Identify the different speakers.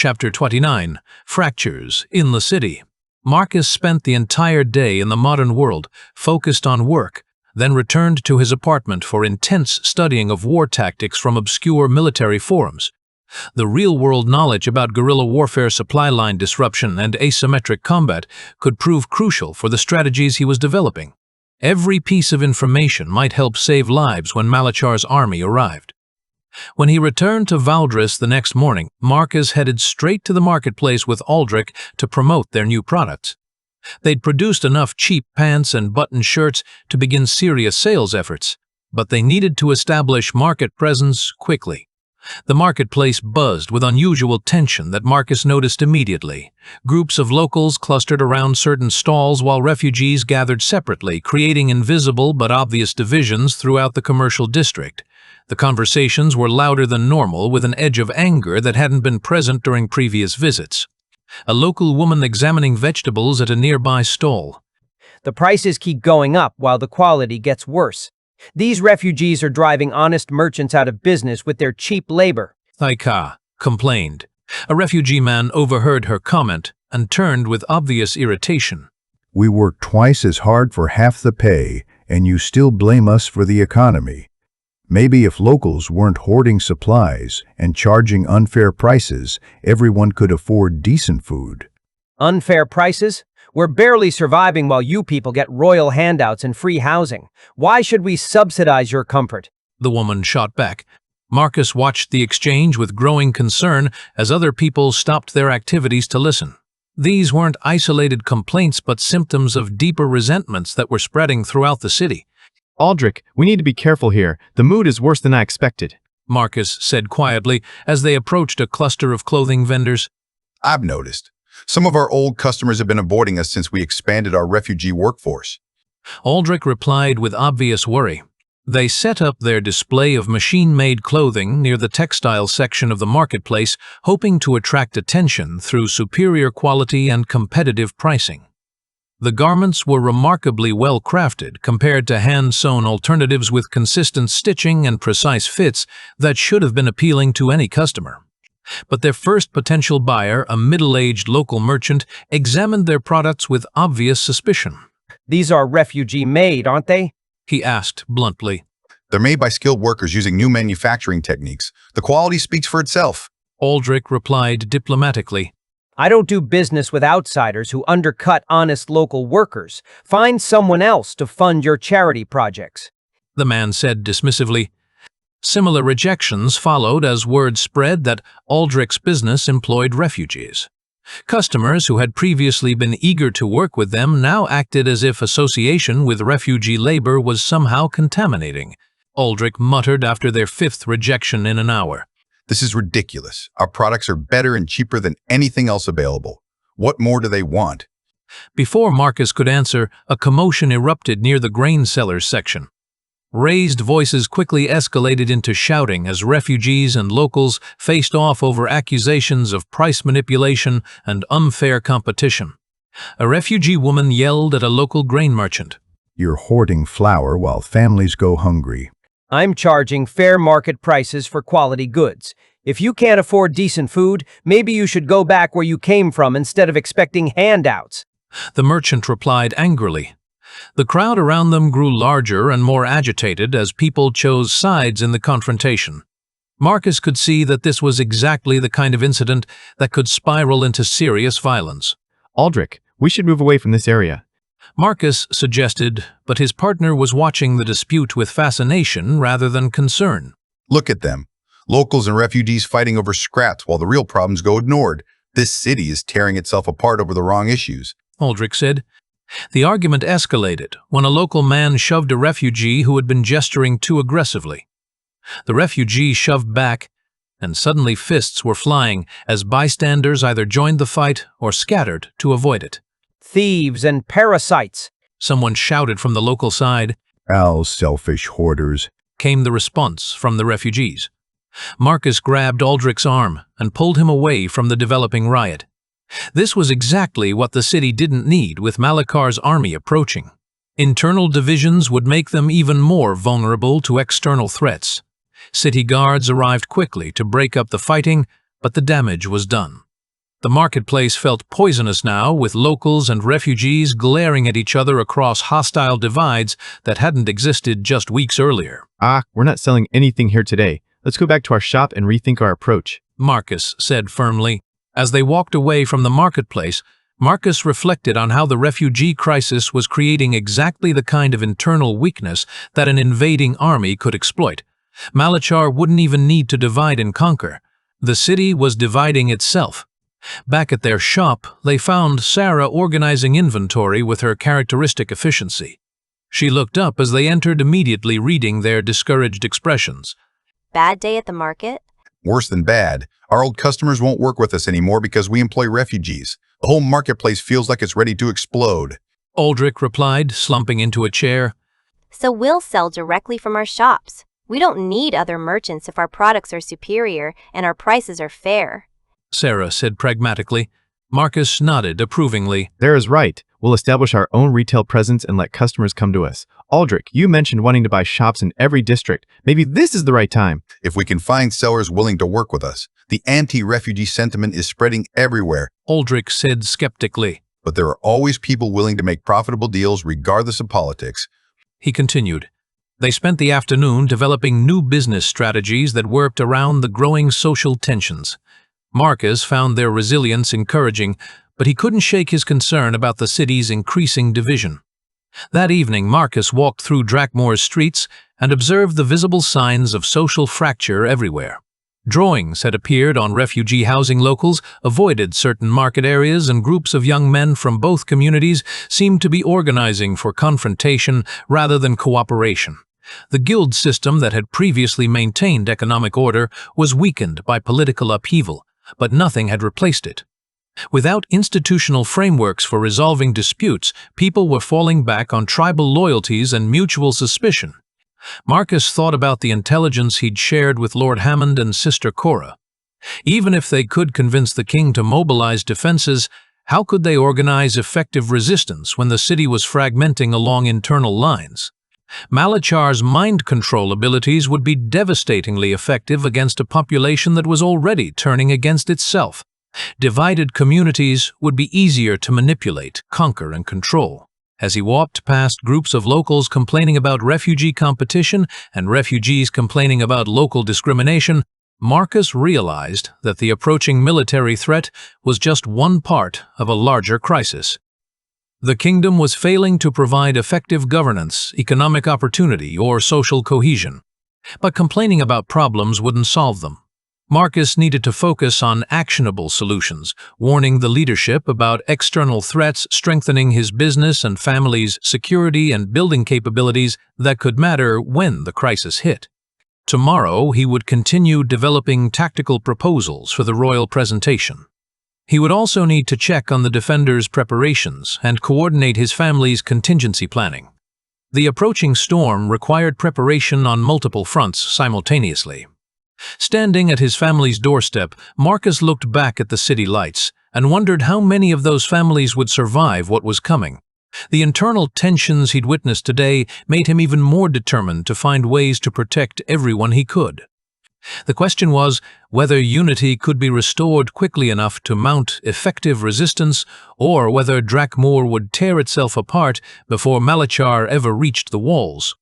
Speaker 1: Chapter 29, Fractures in the City. Marcus spent the entire day in the modern world, focused on work, then returned to his apartment for intense studying of war tactics from obscure military forums. The real-world knowledge about guerrilla warfare, supply line disruption, and asymmetric combat could prove crucial for the strategies he was developing. Every piece of information might help save lives when Malachar's army arrived. When he returned to Valdris the next morning, Marcus headed straight to the marketplace with Aldrich to promote their new products. They'd produced enough cheap pants and button shirts to begin serious sales efforts, but they needed to establish market presence quickly. The marketplace buzzed with unusual tension that Marcus noticed immediately. Groups of locals clustered around certain stalls while refugees gathered separately, creating invisible but obvious divisions throughout the commercial district. The conversations were louder than normal, with an edge of anger that hadn't been present during previous visits. A local woman examining vegetables at a nearby stall.
Speaker 2: The prices keep going up while the quality gets worse. These refugees are driving honest merchants out of business with their cheap labor,
Speaker 1: Thaika complained. A refugee man overheard her comment and turned with obvious irritation.
Speaker 3: We work twice as hard for half the pay, and you still blame us for the economy. Maybe if locals weren't hoarding supplies and charging unfair prices, everyone could afford decent food.
Speaker 2: Unfair prices? We're barely surviving while you people get royal handouts and free housing. Why should we subsidize your comfort?
Speaker 1: The woman shot back. Marcus watched the exchange with growing concern as other people stopped their activities to listen. These weren't isolated complaints but symptoms of deeper resentments that were spreading throughout the city.
Speaker 4: Aldrich, we need to be careful here. The mood is worse than I expected,
Speaker 1: Marcus said quietly as they approached a cluster of clothing vendors.
Speaker 5: I've noticed. Some of our old customers have been avoiding us since we expanded our refugee workforce.
Speaker 1: Aldrich replied with obvious worry. They set up their display of machine-made clothing near the textile section of the marketplace, hoping to attract attention through superior quality and competitive pricing. The garments were remarkably well crafted compared to hand-sewn alternatives with consistent stitching and precise fits that should have been appealing to any customer. But their first potential buyer, a middle-aged local merchant, examined their products with obvious suspicion.
Speaker 2: These are refugee-made, aren't they?
Speaker 1: He asked bluntly.
Speaker 5: They're made by skilled workers using new manufacturing techniques. The quality speaks for itself.
Speaker 1: Aldrich replied diplomatically.
Speaker 2: I don't do business with outsiders who undercut honest local workers. Find someone else to fund your charity projects,
Speaker 1: the man said dismissively. Similar rejections followed as word spread that Aldrich's business employed refugees. Customers who had previously been eager to work with them now acted as if association with refugee labor was somehow contaminating. Aldrich muttered after their fifth rejection in an hour.
Speaker 5: This is ridiculous. Our products are better and cheaper than anything else available. What more do they want?
Speaker 1: Before Marcus could answer, a commotion erupted near the grain sellers section. Raised voices quickly escalated into shouting as refugees and locals faced off over accusations of price manipulation and unfair competition. A refugee woman yelled at a local grain merchant.
Speaker 3: You're hoarding flour while families go hungry.
Speaker 2: I'm charging fair market prices for quality goods. If you can't afford decent food, maybe you should go back where you came from instead of expecting handouts,
Speaker 1: the merchant replied angrily. The crowd around them grew larger and more agitated as people chose sides in the confrontation. Marcus could see that this was exactly the kind of incident that could spiral into serious violence.
Speaker 4: Aldrich, we should move away from this area,
Speaker 1: Marcus suggested, but his partner was watching the dispute with fascination rather than concern.
Speaker 5: Look at them. Locals and refugees fighting over scraps while the real problems go ignored. This city is tearing itself apart over the wrong issues,
Speaker 1: Aldrich said. The argument escalated when a local man shoved a refugee who had been gesturing too aggressively. The refugee shoved back, and suddenly fists were flying as bystanders either joined the fight or scattered to avoid it.
Speaker 2: Thieves and parasites,
Speaker 1: someone shouted from the local side.
Speaker 3: Al, selfish hoarders,
Speaker 1: came the response from the refugees. Marcus grabbed Aldrich's arm and pulled him away from the developing riot. This was exactly what the city didn't need with Malachar's army approaching. Internal divisions would make them even more vulnerable to external threats. City guards arrived quickly to break up the fighting, but the damage was done. The marketplace felt poisonous now, with locals and refugees glaring at each other across hostile divides that hadn't existed just weeks earlier.
Speaker 4: We're not selling anything here today. Let's go back to our shop and rethink our approach,
Speaker 1: Marcus said firmly. As they walked away from the marketplace, Marcus reflected on how the refugee crisis was creating exactly the kind of internal weakness that an invading army could exploit. Malachar wouldn't even need to divide and conquer. The city was dividing itself. Back at their shop, they found Sarah organizing inventory with her characteristic efficiency. She looked up as they entered, immediately reading their discouraged expressions.
Speaker 6: Bad day at the market?
Speaker 5: Worse than bad. Our old customers won't work with us anymore because we employ refugees. The whole marketplace feels like it's ready to explode.
Speaker 1: Aldrich replied, slumping into a chair.
Speaker 6: So we'll sell directly from our shops. We don't need other merchants if our products are superior and our prices are fair.
Speaker 1: Sarah said pragmatically. Marcus nodded approvingly.
Speaker 4: Sarah is right. We'll establish our own retail presence and let customers come to us. Aldrich, you mentioned wanting to buy shops in every district. Maybe this is the right time.
Speaker 5: If we can find sellers willing to work with us. The anti-refugee sentiment is spreading everywhere,
Speaker 1: Aldrich said skeptically.
Speaker 5: but there are always people willing to make profitable deals regardless of politics.
Speaker 1: He continued. They spent the afternoon developing new business strategies that worked around the growing social tensions. Marcus found their resilience encouraging, but he couldn't shake his concern about the city's increasing division. That evening, Marcus walked through Drakmoor's streets and observed the visible signs of social fracture everywhere. Drawings had appeared on refugee housing. Locals avoided certain market areas, and groups of young men from both communities seemed to be organizing for confrontation rather than cooperation. The guild system that had previously maintained economic order was weakened by political upheaval, but nothing had replaced it. Without institutional frameworks for resolving disputes, people were falling back on tribal loyalties and mutual suspicion. Marcus thought about the intelligence he'd shared with Lord Hammond and Sister Cora. Even if they could convince the king to mobilize defenses, how could they organize effective resistance when the city was fragmenting along internal lines? Malachar's mind control abilities would be devastatingly effective against a population that was already turning against itself. Divided communities would be easier to manipulate, conquer, and control. As he walked past groups of locals complaining about refugee competition and refugees complaining about local discrimination, Marcus realized that the approaching military threat was just one part of a larger crisis. The kingdom was failing to provide effective governance, economic opportunity, or social cohesion. But complaining about problems wouldn't solve them. Marcus needed to focus on actionable solutions, warning the leadership about external threats, strengthening his business and family's security, and building capabilities that could matter when the crisis hit. Tomorrow, he would continue developing tactical proposals for the royal presentation. He would also need to check on the defenders' preparations and coordinate his family's contingency planning. The approaching storm required preparation on multiple fronts simultaneously. Standing at his family's doorstep, Marcus looked back at the city lights and wondered how many of those families would survive what was coming. The internal tensions he'd witnessed today made him even more determined to find ways to protect everyone he could. The question was whether unity could be restored quickly enough to mount effective resistance, or whether Drakmoor would tear itself apart before Malachar ever reached the walls.